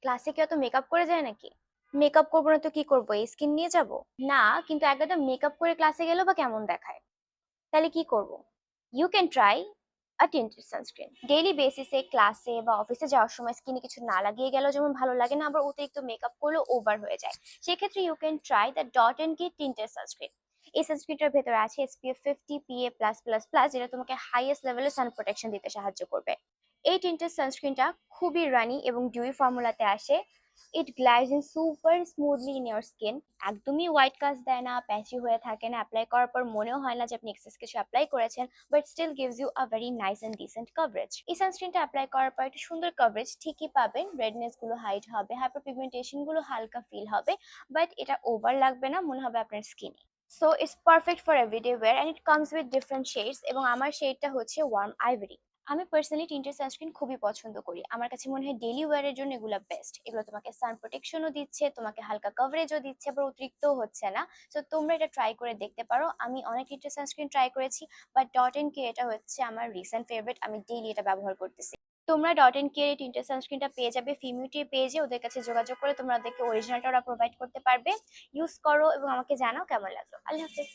ক্লাসে কি অত মেকআপ করে যায় নাকি? মেকআপ করবো না তো কি করবো, এই স্কিন নিয়ে যাব? না, কিন্তু একদম মেকআপ করে ক্লাসে গেলেও বা কেমন দেখায়? তাহলে কি করব? You can try a tinted sunscreen. Daily বেসিসে ক্লাসে বা অফিসে যাওয়ার সময় স্কিনে কিছু না লাগিয়ে গেলেও যেমন ভালো লাগে না, আবার অতিরিক্ত মেকআপ করলেও ওভার হয়ে যায়। সেক্ষেত্রে you can try the Dot and Key tinted sunscreen. এই সানস্ক্রিনটার ভেতরে আছে SPF 50 PA+++, যেটা তোমাকে হাইয়েস্ট লেভেলের সান প্রোটেকশন দিতে সাহায্য করবে। এই টিন্টেড সানস্ক্রিনটা খুবই রানি এবং ডিউই ফর্মুলাতে আসে। It glides in super smoothly in your skin. একদমই হোয়াইট কাস্ট দেয় না, প্যাচি হয়ে থাকে না, অ্যাপ্লাই করার পর মনেও হয় না যে আপনি এক্সেস কিছু অ্যাপ্লাই করেছেন, but still gives you a very nice and decent coverage. এই সানস্ক্রিনটা অ্যাপ্লাই করার পর একটা সুন্দর কভারেজ ঠিকই পাবেন, রেডনেস গুলো হাইড হবে, হাইপার পিগমেন্টেশন গুলো হালকা ফিল হবে, বাট এটা ওভার লাগবে না, মনে হবে আপনার স্কিনে। So it's perfect for everyday wear and it comes with different shades, এবং আমার শেডটা হচ্ছে ওয়ার্ম আইভরি। আমি পার্সোনালি টিন্টেড সানস্ক্রিন খুবই পছন্দ করি। আমার কাছে মনে হয় ডেইলি ওয়্যারের জন্য এগুলো বেস্ট। এগুলো তোমাকে সান প্রোটেকশনও দিচ্ছে, তোমাকে হালকা কভারেজও দিচ্ছে, আবার অতিরিক্তও হচ্ছে না। সো তোমরা এটা ট্রাই করে দেখতে পারো। আমি অনেক টিন্টেড সানস্ক্রিন ট্রাই করেছি, বাট ডট এন্ড কে এটা হচ্ছে আমার রিসেন্ট ফেভারিট। আমি ডেইলি এটা ব্যবহার করতেছি। তোমরা ডট এন্ড কে এর টিন্টেড সানস্ক্রিনটা পেয়ে যাবে ফিমিউটির পেজে। ওদের কাছে যোগাযোগ করে তোমরা ওদেরকে অরিজিনালটা ওরা প্রোভাইড করতে পারবে। ইউজ করো এবং আমাকে জানাও কেমন লাগলো। আল্লাহ হাফেজ।